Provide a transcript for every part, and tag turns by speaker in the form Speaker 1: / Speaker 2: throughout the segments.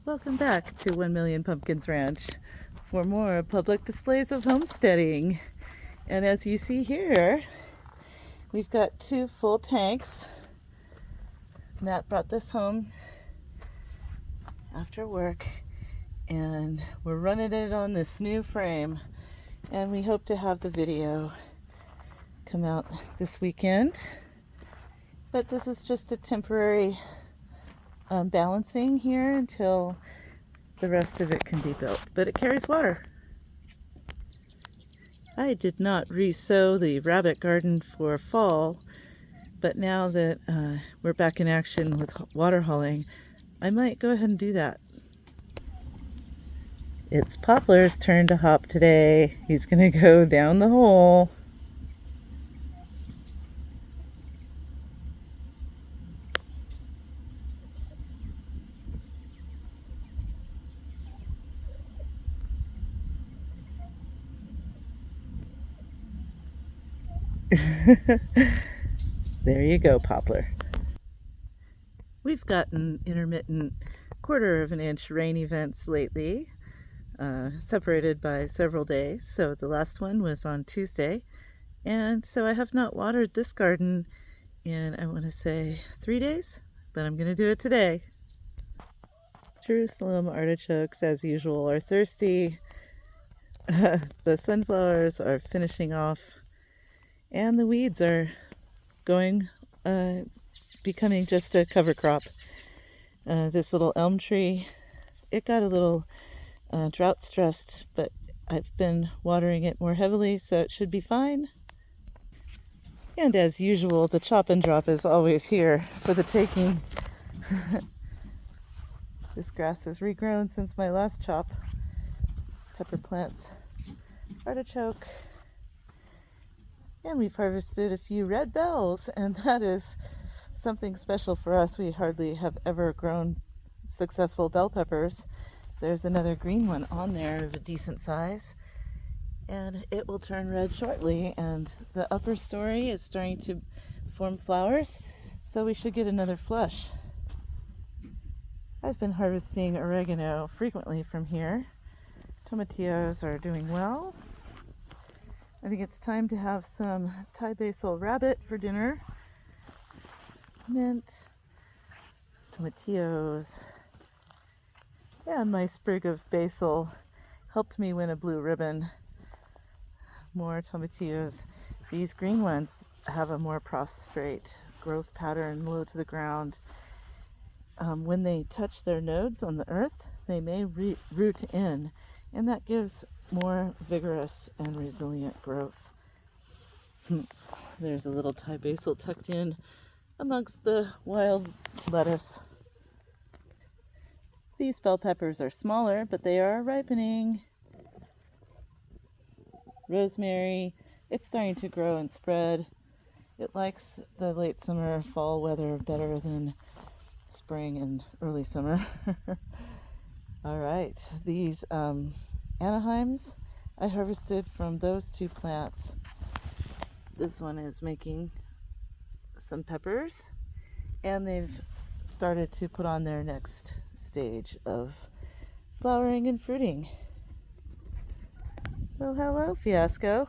Speaker 1: Welcome back to 1 Million Pumpkins Ranch for more public displays of homesteading. And as you see here, we've got 2 full tanks. Matt brought this home after work, and we're running it on this new frame. And we hope to have the video come out this weekend. But this is just a temporary balancing here until the rest of it can be built. But it carries water. I did not re-sow the rabbit garden for fall, but now that we're back in action with water hauling, I might go ahead and do that. It's Poplar's turn to hop today. He's gonna go down the hole. There you go, Poplar. We've gotten intermittent 1/4 of an inch rain events lately, separated by several days. So the last one was on Tuesday. And so I have not watered this garden in, I want to say, 3 days, but I'm going to do it today. Jerusalem artichokes, as usual, are thirsty. The sunflowers are finishing off, and the weeds are becoming just a cover crop. This little elm tree, it got a little drought stressed, but I've been watering it more heavily, so it should be fine. And as usual, the chop and drop is always here for the taking. This grass has regrown since my last chop. Pepper plants, artichoke, and we've harvested a few red bells, and that is something special for us. We hardly have ever grown successful bell peppers. There's another green one on there of a decent size, and it will turn red shortly, and the upper story is starting to form flowers, so we should get another flush. I've been harvesting oregano frequently from here. Tomatillos are doing well. I think it's time to have some Thai basil rabbit for dinner. Mint, tomatillos, and my sprig of basil helped me win a blue ribbon. More tomatillos. These green ones have a more prostrate growth pattern, low to the ground. When they touch their nodes on the earth, they may root in, and that gives more vigorous and resilient growth. There's a little Thai basil tucked in amongst the wild lettuce. These bell peppers are smaller, but they are ripening. Rosemary, it's starting to grow and spread. It likes the late summer, fall weather better than spring and early summer. All right, these Anaheims I harvested from those 2 plants. This one is making some peppers, and they've started to put on their next stage of flowering and fruiting. Well, hello, Fiasco.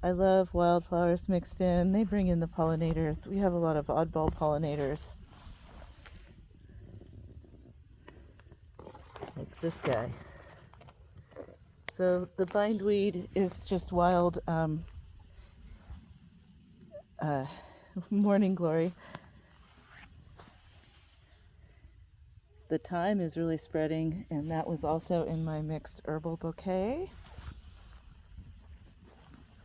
Speaker 1: I love wildflowers mixed in. They bring in the pollinators. We have a lot of oddball pollinators, like this guy. So the bindweed is just wild morning glory. The thyme is really spreading, and that was also in my mixed herbal bouquet.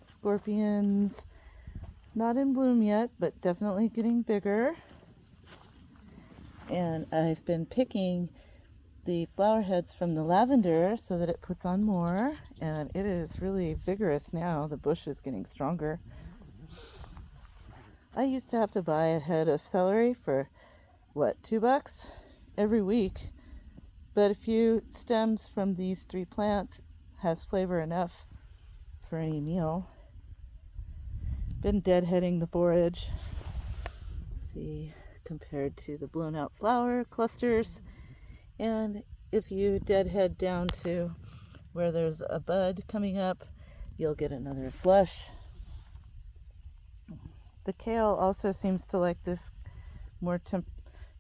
Speaker 1: Scorpions, not in bloom yet, but definitely getting bigger. And I've been picking the flower heads from the lavender so that it puts on more, and it is really vigorous now. The bush is getting stronger. I used to have to buy a head of celery for, $2 every week, but a few stems from these 3 plants has flavor enough for any meal. Been deadheading the borage. Let's see, compared to the blown out flower clusters. And if you deadhead down to where there's a bud coming up, you'll get another flush. The kale also seems to like this more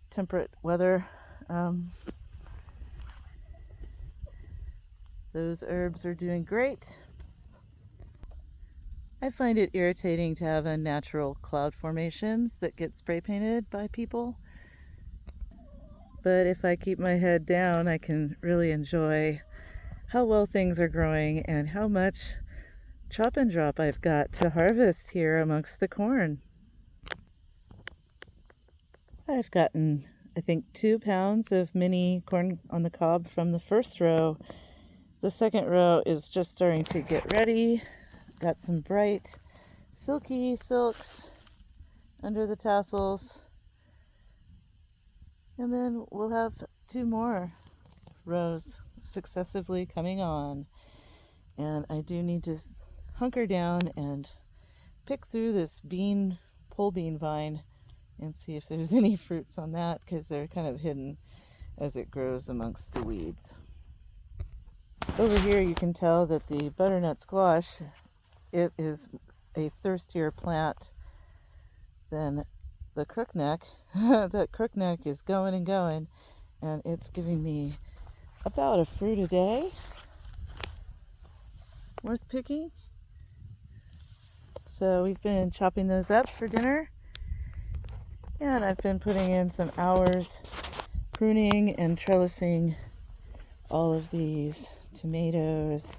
Speaker 1: temperate weather. Those herbs are doing great. I find it irritating to have unnatural cloud formations that get spray painted by people. But if I keep my head down, I can really enjoy how well things are growing and how much chop and drop I've got to harvest here amongst the corn. I've gotten, I think, 2 pounds of mini corn on the cob from the first row. The second row is just starting to get ready. Got some bright, silky silks under the tassels. And then we'll have 2 more rows successively coming on. And I do need to hunker down and pick through this pole bean vine and see if there's any fruits on that, because they're kind of hidden as it grows amongst the weeds. Over here you can tell that the butternut squash, it is a thirstier plant than the crookneck. That crookneck is going and going, and it's giving me about a fruit a day. Worth picking. So we've been chopping those up for dinner, and I've been putting in some hours pruning and trellising all of these tomatoes.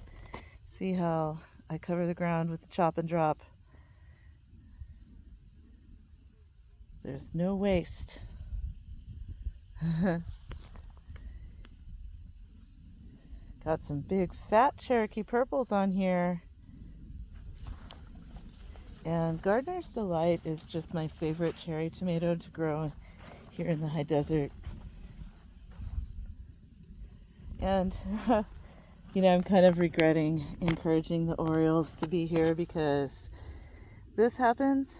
Speaker 1: See how I cover the ground with the chop and drop. There's no waste. Got some big fat Cherokee purples on here. And Gardener's Delight is just my favorite cherry tomato to grow here in the high desert. And I'm kind of regretting encouraging the Orioles to be here, because this happens,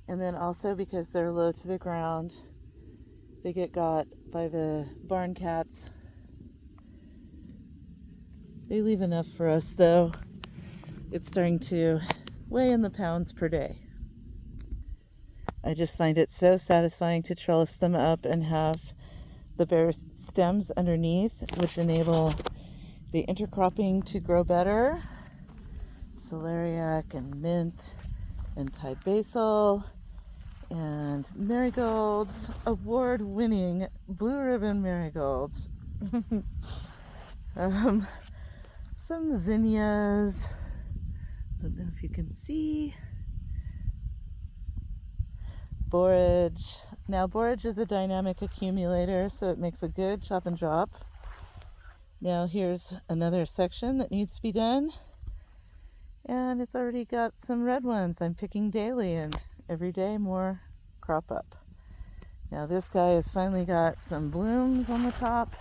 Speaker 1: and then also because they're low to the ground. They get got by the barn cats. They leave enough for us, though. It's starting to weigh in the pounds per day. I just find it so satisfying to trellis them up and have the bare stems underneath, which enable the intercropping to grow better. Celeriac and mint and Thai basil and marigolds, award-winning blue ribbon marigolds. Some zinnias. Don't know if you can see. Borage. Now, borage is a dynamic accumulator, so it makes a good chop and drop. Now, here's another section that needs to be done. And it's already got some red ones I'm picking daily, and every day more crop up. Now, this guy has finally got some blooms on the top.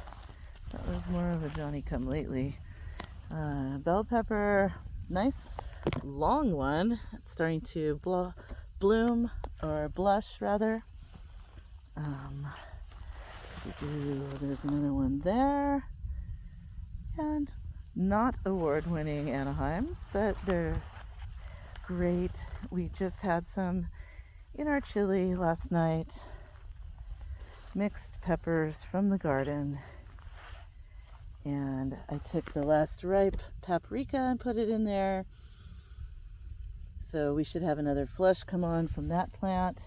Speaker 1: That was more of a Johnny-come-lately. Bell pepper, nice long one. It's starting to bloom, or blush rather. There's another one there. And not award-winning Anaheims, but they're great. We just had some in our chili last night. Mixed peppers from the garden. And I took the last ripe paprika and put it in there. So we should have another flush come on from that plant.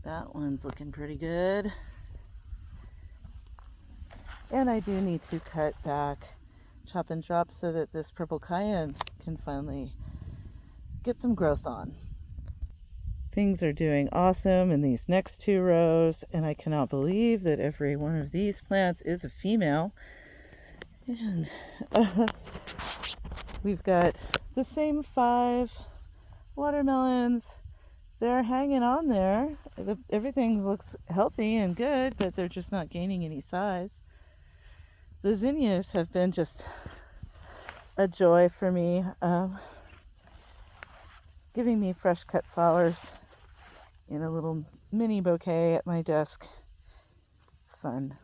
Speaker 1: That one's looking pretty good. And I do need to cut back, chop and drop, so that this purple cayenne can finally get some growth on. Things are doing awesome in these next 2 rows, and I cannot believe that every one of these plants is a female. And we've got the same 5 watermelons. They're hanging on there. Everything looks healthy and good, but they're just not gaining any size. The zinnias have been just a joy for me, giving me fresh cut flowers in a little mini bouquet at my desk. It's fun.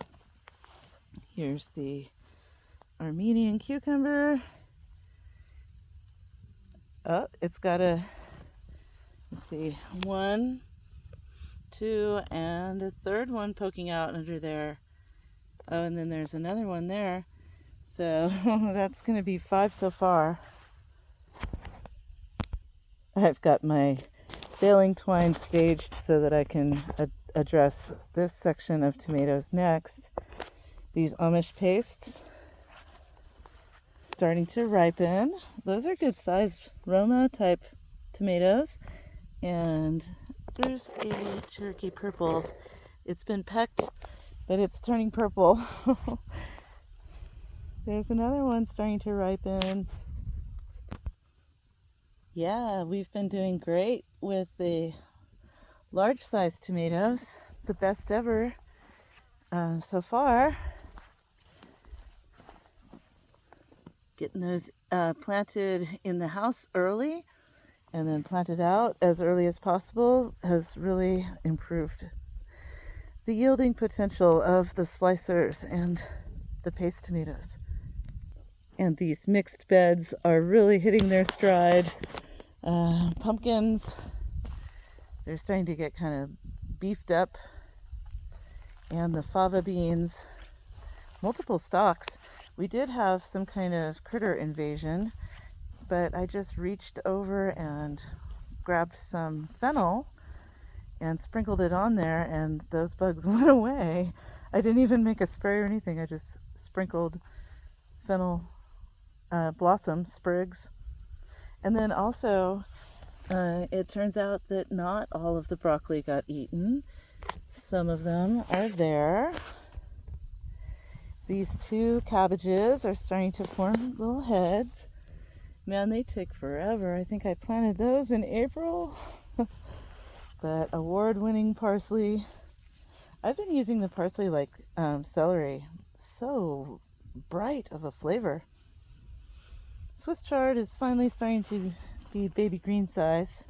Speaker 1: Here's the Armenian cucumber. Oh, it's got a, let's see, 1, 2, and a third one poking out under there. Oh, and then there's another one there. So that's going to be 5 so far. I've got my baling twine staged so that I can address this section of tomatoes next. These Amish pastes starting to ripen. Those are good sized Roma type tomatoes. And there's a Cherokee purple. It's been pecked, but it's turning purple. There's another one starting to ripen. Yeah, we've been doing great with the large sized tomatoes, the best ever so far. Getting those planted in the house early and then planted out as early as possible has really improved the yielding potential of the slicers and the paste tomatoes. And these mixed beds are really hitting their stride. Pumpkins, they're starting to get kind of beefed up. And the fava beans, multiple stalks. We did have some kind of critter invasion, but I just reached over and grabbed some fennel and sprinkled it on there, and those bugs went away. I didn't even make a spray or anything. I just sprinkled fennel blossom sprigs. And then also, it turns out that not all of the broccoli got eaten. Some of them are there. These 2 cabbages are starting to form little heads. Man, they take forever. I think I planted those in April. But award-winning parsley. I've been using the parsley like celery. So bright of a flavor. Swiss chard is finally starting to be baby green size.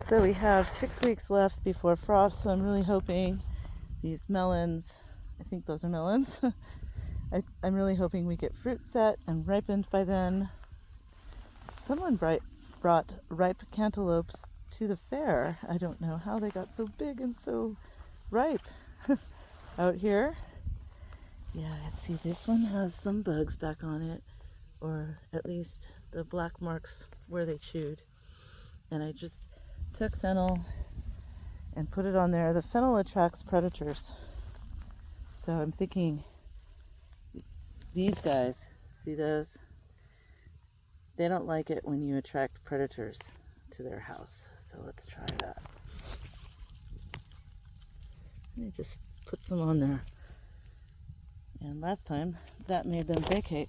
Speaker 1: So we have 6 weeks left before frost, so I'm really hoping these melons, I think those are melons, I'm really hoping we get fruit set and ripened by then. Someone brought ripe cantaloupes to the fair. I don't know how they got so big and so ripe out here. Yeah, let's see, this one has some bugs back on it, or at least the black marks where they chewed. And I just took fennel and put it on there. The fennel attracts predators. So I'm thinking these guys, see those? They don't like it when you attract predators to their house. So let's try that. Let me just put some on there. And last time that made them vacate.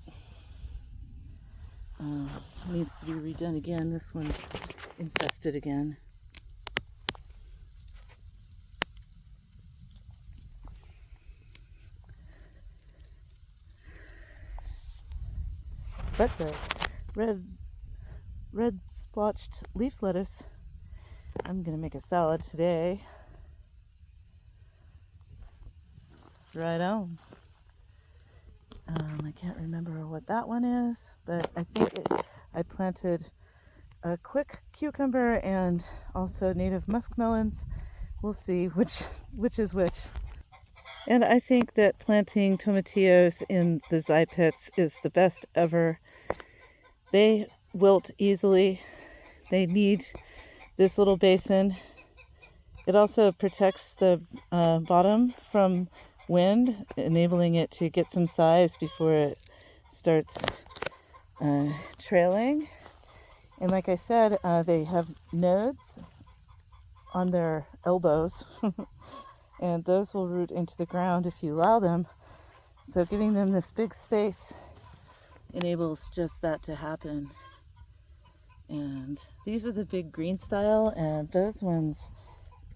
Speaker 1: Needs to be redone again. This one's infested again. But the red splotched leaf lettuce, I'm gonna make a salad today. Right on. I can't remember what that one is, but I think I planted a quick cucumber and also native muskmelons. We'll see which is which. And I think that planting tomatillos in the Zai pits is the best ever. They wilt easily. They need this little basin. It also protects the bottom from wind, enabling it to get some size before it starts trailing. And like I said, they have nodes on their elbows and those will root into the ground if you allow them. So giving them this big space enables just that to happen. And these are the big green style, and those ones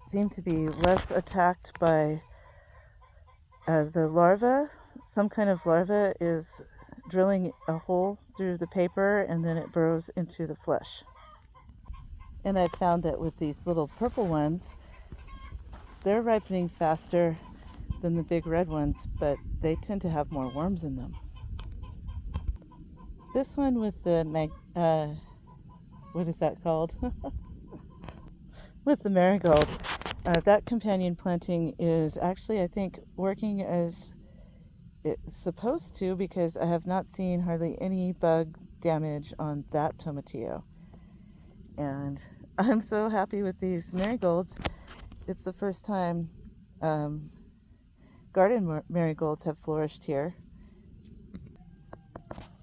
Speaker 1: seem to be less attacked by the larva. Some kind of larva is drilling a hole through the paper and then it burrows into the flesh. And I found that with these little purple ones, they're ripening faster than the big red ones, but they tend to have more worms in them. This one with the what is that called? With the marigold, that companion planting is actually, I think, working as it's supposed to, because I have not seen hardly any bug damage on that tomatillo. And I'm so happy with these marigolds. It's the first time garden marigolds have flourished here.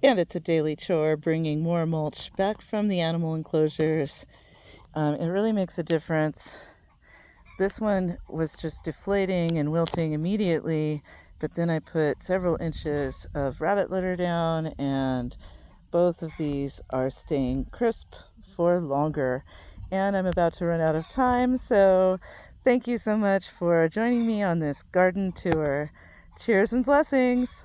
Speaker 1: And it's a daily chore bringing more mulch back from the animal enclosures. It really makes a difference. This one was just deflating and wilting immediately, but then I put several inches of rabbit litter down, and both of these are staying crisp for longer. And I'm about to run out of time, so thank you so much for joining me on this garden tour. Cheers and blessings!